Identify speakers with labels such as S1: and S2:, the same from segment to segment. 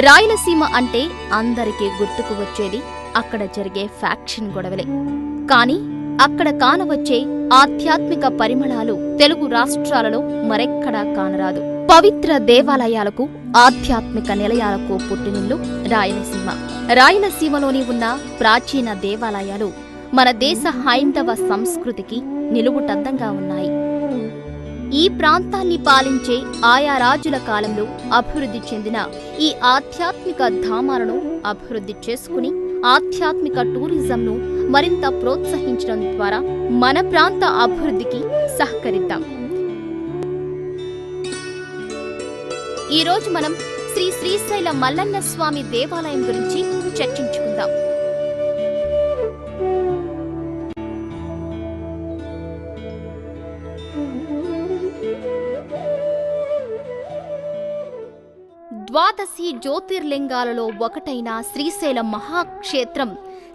S1: రాయలసీమ అంటే అందరికీ గుర్తుకు వచ్చేది అక్కడ జరిగే ఫ్యాక్షన్ గొడవలే. కానీ అక్కడ కానవచ్చే ఆధ్యాత్మిక పరిమళాలు తెలుగు రాష్ట్రాలలో మరెక్కడా కానరాదు. పవిత్ర దేవాలయాలకు, ఆధ్యాత్మిక నిలయాలకు పుట్టినిల్లు రాయలసీమ. రాయలసీమలోని ఉన్న ప్రాచీన దేవాలయాలు మన దేశ హైందవ సంస్కృతికి నిలువుటద్దంగా ఉన్నాయి. ఈ ప్రాంతాన్ని పాలించే ఆయా రాజుల కాలంలో అభివృద్ధి చెందిన ఈ ఆధ్యాత్మిక ధామాలను అభివృద్ధి చేసుకుని ఆధ్యాత్మిక టూరిజంను మరింత ప్రోత్సహించడం ద్వారా మన ప్రాంత అభివృద్ధికి సహకరిద్దాం. ఈరోజు మనం శ్రీశైల మల్లన్న స్వామి దేవాలయం గురించి చర్చించుకుందాం. ద్వాదశి జ్యోతిర్లింగాలలో ఒకటైన శ్రీశైల మహాక్షేత్రం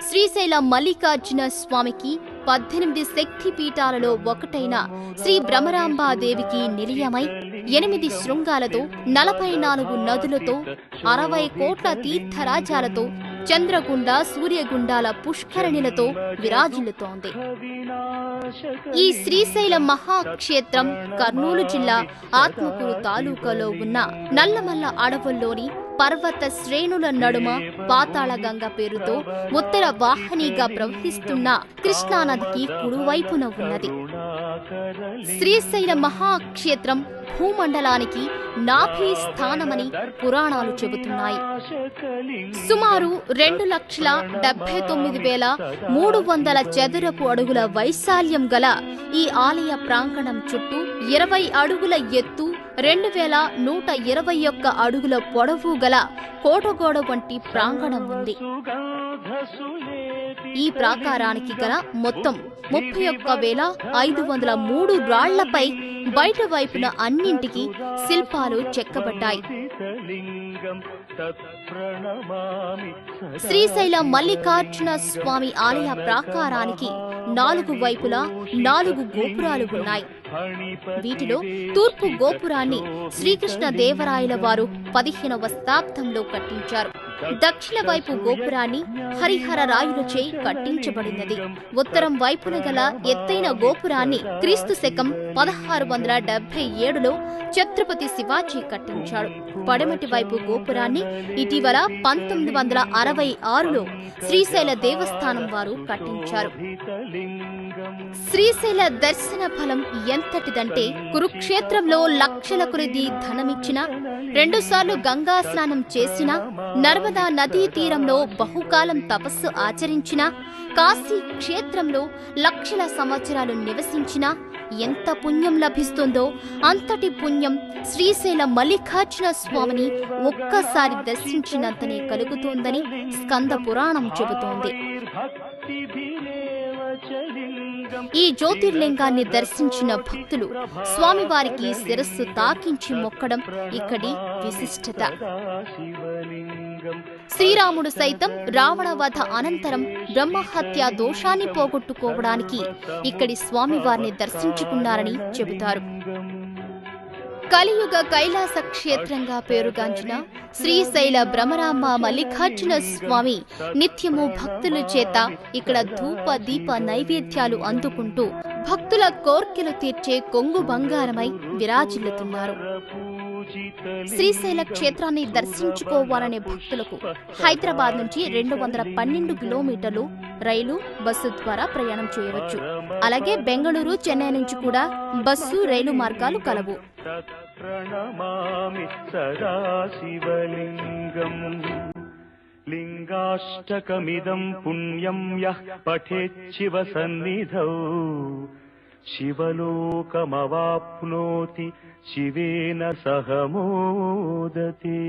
S1: శ్రీశైల మల్లికార్జున స్వామికి 18 శక్తి పీఠాలలో ఒకటైన శ్రీ భ్రమరాంబాదేవికి నిలయమై 8 శృంగాలతో 44 నదులతో 60 కోట్ల తీర్థరాజాలతో చంద్రగుండ సూర్యగుండాల పుష్కరిణిలతో విరాజిల్లుతోంది. ఈ శ్రీశైల మహాక్షేత్రం కర్నూలు జిల్లా ఆత్మకూరు తాలూకాలో ఉన్న నల్లమల్ల అడవుల్లోని పర్వత శ్రేణుల నడుమ పాతాళగంగ పేరుతో ఉత్తర వాహినిగా ప్రవహిస్తున్న కృష్ణానదికి కుడివైపున ఉన్నది. శ్రీశైల మహాక్షేత్రం భూమండలానికి నాభి స్థానమని పురాణాలు చెబుతున్నాయి. సుమారు 2,79,300 చదరపు అడుగుల వైశాల్యం గల ఈ ఆలయ ప్రాంగణం చుట్టూ 20 అడుగుల ఎత్తు, 2,121 అడుగుల పొడవు గల కోటగోడ వంటి ప్రాంగణం ఉంది. ఈ ప్రాకారానికి గల మొత్తం 31,503 రాళ్లపై బయట వైపున అన్నింటికి శిల్పాలు చెక్కబడ్డాయి. శ్రీశైల మల్లికార్జున స్వామి ఆలయ ప్రాకారానికి 4 వైపులా 4 గోపురాలు ఉన్నాయి. వీటిలో తూర్పు గోపురాన్ని శ్రీకృష్ణ దేవరాయల వారు 15వ శతాబ్దంలో కట్టించారు. దక్షిణ వైపు గోపురాన్ని హరిహర రాయులచే కట్టించబడినది. ఉత్తరం వైపున గల ఎత్తైన గోపురాన్ని క్రీస్తు శకం 1677లో ఛత్రపతి శివాజీ కట్టించాడు. పడమటి వైపు గోపురాన్ని ఇటీవల 1966లో శ్రీశైల దేవస్థానం వారు కట్టించారు. శ్రీశైల దర్శన ఫలం ఎంతటిదంటే కురుక్షేత్రంలో లక్షల కొలది ధనమిచ్చినా, 2 సార్లు గంగా స్నానం చేసినా, నర్మదా నదీ తీరంలో బహుకాలం తపస్సు ఆచరించినా, కాశీ క్షేత్రంలో లక్షల సంవత్సరాలు నివసించినా ఎంత పుణ్యం లభిస్తుందో అంతటి పుణ్యం శ్రీశైల మల్లికార్జున స్వామిని ఒక్కసారి దర్శించినంతనే కలుగుతోందని స్కంద పురాణం చెబుతోంది. ఈ జ్యోతిర్లింగాన్ని దర్శించిన భక్తులు స్వామివారికి శిరస్సు తాకించి మొక్కడం ఇక్కడి విశిష్టత. శ్రీరాముడు సైతం రావణ వధ అనంతరం బ్రహ్మహత్య దోషాన్ని పోగొట్టుకోవడానికి ఇక్కడి స్వామివారిని దర్శించుకున్నారని చెబుతారు. కలియుగ కైలాస క్షేత్రంగా పేరుగాంచిన శ్రీశైల భ్రమరాంబ మల్లికార్జున స్వామి నిత్యము భక్తుల చేత ఇక్కడ ధూప దీప నైవేద్యాలు అందుకుంటూ భక్తుల కోర్కెలు తీర్చే కొంగు బంగారమై విరాజిల్లుతున్నారు. శ్రీశైల క్షేత్రాన్ని దర్శించుకోవాలనే భక్తులకు హైదరాబాద్ నుంచి 212 కిలోమీటర్లు రైలు, బస్సు ద్వారా ప్రయాణం చేయవచ్చు. అలాగే బెంగళూరు, చెన్నై నుంచి కూడా బస్సు, రైలు మార్గాలు కలవు.
S2: లింగాష్టకమిదం పుణ్యం యః పఠేత్ శివ సన్నిధౌ శివలోకమవాప్నోతి శివేన సహ మోదతే.